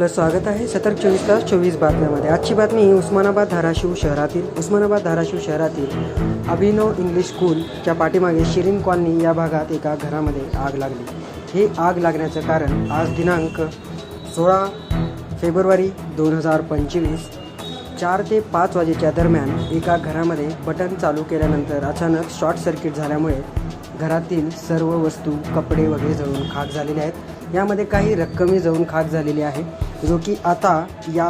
आपलं स्वागत आहे सतर्क 24 तास 24 बातम्यामध्ये। आजची बातमी ही उस्मानाबाद धाराशिव शहरातील अभिनव इंग्लिश स्कूलच्या पाठीमागे शिरीन कॉलनी या भागात एका घरामध्ये आग लागली। ही आग लागण्याचं कारण आज दिनांक 16 फेब्रुवारी 2025 4 ते 5 वाजेच्या दरम्यान एका घरामध्ये बटन चालू केल्यानंतर अचानक शॉर्ट सर्किट झाल्यामुळे घरातील सर्व वस्तू कपडे वगैरे जळून खाक झालेले आहेत। यामध्ये काही रक्कमही जळून खाक झालेली आहे, जो की आता या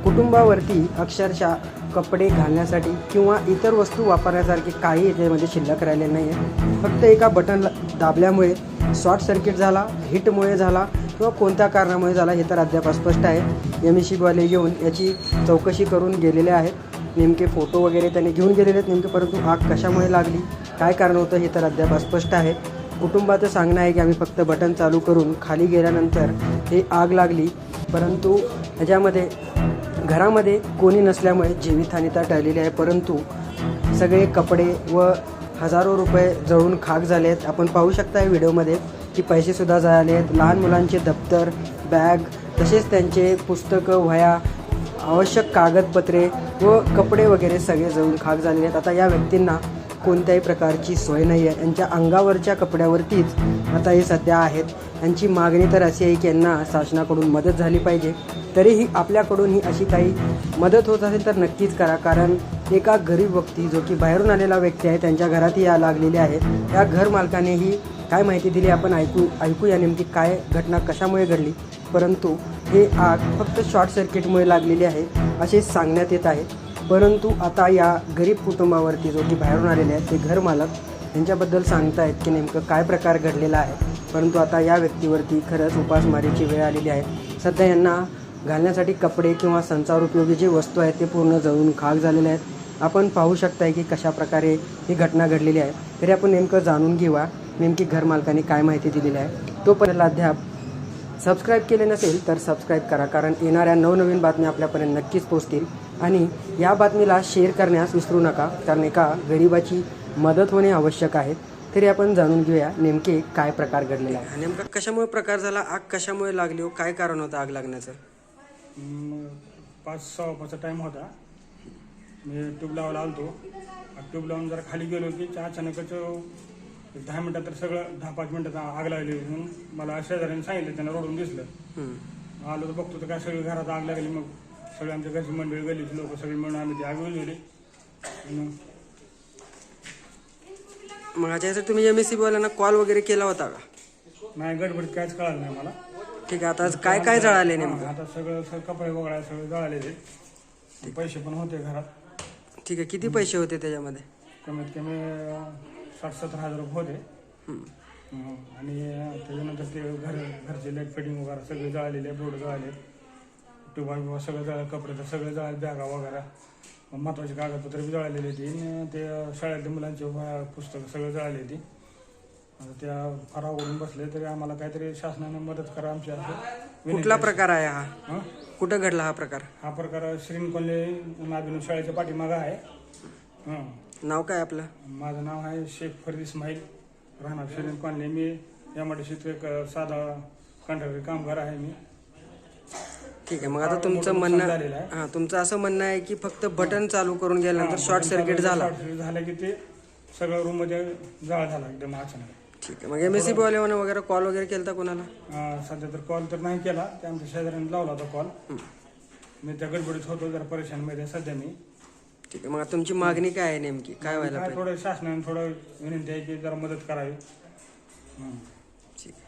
कुटुंबावरती अक्षरशः कपडे घालण्यासाठी किंवा इतर वस्तू वापरण्यासारखे काही याच्यामध्ये शिल्लक राहिलेले नाही आहे। फक्त एका बटन दाबल्यामुळे शॉर्ट सर्किट झाला, हीटमुळे झाला किंवा कोणत्या कारणामुळे झाला हे तर अद्याप अस्पष्ट आहे। एमएससीबीवाले येऊन याची चौकशी करून गेलेले आहेत। नेमके फोटो वगैरे त्यांनी घेऊन गेलेले आहेत नेमके, परंतु आग कशामुळे लागली, काय कारण होतं हे तर अद्याप अस्पष्ट आहे। कुटुंबाचं सांगणं आहे की आम्ही फक्त बटन चालू करून खाली गेल्यानंतर हे आग लागली, परंतु ह्याच्यामध्ये घरामध्ये कोणी नसल्यामुळे जीवितहानी तर टळलेली आहे, परंतु सगळे कपडे व हजारो रुपये जळून खाक झाले आहेत। आपण पाहू शकता या व्हिडिओमध्ये की पैसेसुद्धा जळाले आहेत। लहान मुलांचे दप्तर, बॅग, तसेच त्यांचे पुस्तकं, वह्या, आवश्यक कागदपत्रे व कपडे वगैरे सगळे जळून खाक झालेले आहेत। आता या व्यक्तींना कोणत्याही प्रकारची सोय नाही आहे, यांच्या अंगावरच्या कपड्यावरतीच आता हे सध्या आहेत। यांची मागणी तर अशी आहे की यांना शासनाकडून मदत झाली पाहिजे। तरीही आपल्याकडून ही अशी काही मदत होत असेल तर नक्कीच करा, कारण एका गरीब व्यक्ती जो की बाहेरून आलेला व्यक्ती आहे त्यांच्या घरातही या लागलेली आहे। त्या घर मालकानेही काय माहिती दिली आपण ऐकूया नेमकी काय घटना कशामुळे घडली, परंतु हे आग फक्त शॉर्ट सर्किटमुळे लागलेली आहे असे सांगण्यात येत आहे। परंतु आता या गरीब कुटुंबावरती जो की बाहेरून आलेले आहेत ते घर मालक यांच्याबद्दल सांगतायत की नेमकं काय प्रकार घडलेला आहे, परंतु आता या व्यक्तीवरती खरंच उपासमारीची वेळ आलेली आहे। सध्या यांना घालण्यासाठी कपडे किंवा संसार उपयोगी जे वस्तू आहेत ते पूर्ण जळून खाक झालेले आहेत। आपण पाहू शकताय की कशा प्रकारे ही घटना घडलेली आहे। तरी आपण नेमकं जाणून घेऊया नेमकी घर मालकाने काय माहिती दिलेली आहे। तोपर्यंत अद्याप सबस्क्राईब केले नसेल तर सबस्क्राईब करा, कारण येणाऱ्या नवनवीन बातम्या आपल्यापर्यंत नक्कीच पोहोचतील। आणि या बातमीला शेअर करण्यास विसरू नका, कारण एका गरिबाची मदत होणे आवश्यक आहे। तरी आपण जाणून घेऊया नेमके काय प्रकार घडलेला आहे, नेमका कशामुळे प्रकार झाला, आग कशामुळे लागली व काय कारण होतं आग लागण्याचं। 5:15चा टाईम होता। मी ट्यूब लावायला आलतो। ट्यूब लावून जरा खाली गेलो की अचानकच 10 मिनिटात तर सगळं 10-5 मिनिटात आग लागली म्हणून मला शेजाऱ्याने सांगितलं, त्यांना रोडून दिसलं। आलो तर बघतो तर काय सगळी घरात आग लागली। मग सगळे आमच्या घरची मंडळी, गल्लीची लोक सगळे मिळून आम्ही ती आग विझवली। मग ह्याच्यासाठी तुम्ही एमएससीबीवाल्यांना कॉल वगैरे केला होता का? नाही, गडबडीत काहीच कळालं नाही मला। ठीक आहे, आता काय काय जळाले नेमकं? आता सगळं कपडे वगैरे सगळे जळाले ते, पैसे पण होते घरात। ठीक आहे, किती पैसे होते त्याच्यामध्ये? कमीत कमी 60-70 हजार रुपये होते। आणि त्याच्यानंतर ते घरचे लाईट फिटिंग वगैरे सगळे जळालेले, बोर्ड जळाले, ट्यूबा सगळं जळाले, कपडे तर सगळे जळाले, बॅगा वगैरे, महत्वाचे कागदपत्र बी जळालेले ती, ते शाळेतल्या मुलांचे पुस्तकं सगळं जळाले ती। त्या फार अवघडून बसले, तरी आम्हाला काहीतरी शासनाने मदत करा आमची असं। कुठला प्रकार आहे हा? कुठं घडला हा प्रकार? हा प्रकार श्रीन कॉलनी अभिनव शाळेच्या पाठीमागं आहे। नाव काय आपलं? माझं नाव आहे शेख फरीद इस्माईल, राहणार श्रीन कॉलनी। मी यामध्ये एक साधा कंत्राटी कामगार आहे मी। ठीक आहे, मग आता तुमचं म्हणणं तुमचं असं म्हणणं आहे की फक्त बटन चालू करून गेल्यानंतर शॉर्ट सर्किट झालं की ते सगळं रूम मध्ये जाळ झाला एकदम अचानक। ठीक आहे, मग एमएससीबी वाल्यानं वगैरे कॉल वगैरे केला कोणाला? सध्या तर कॉल तर नाही केला, ते आमच्या शेजाऱ्याने लावला होता कॉल। मी त्या गडबडीत होतो, जरा परेशानमध्ये सध्या मी। ठीक आहे, मग तुमची मागणी काय आहे नेमकी, काय व्हायला पाहिजे? थोडं शासनाने थोडं विनंती आहे की जरा मदत करावी। ठीक आहे।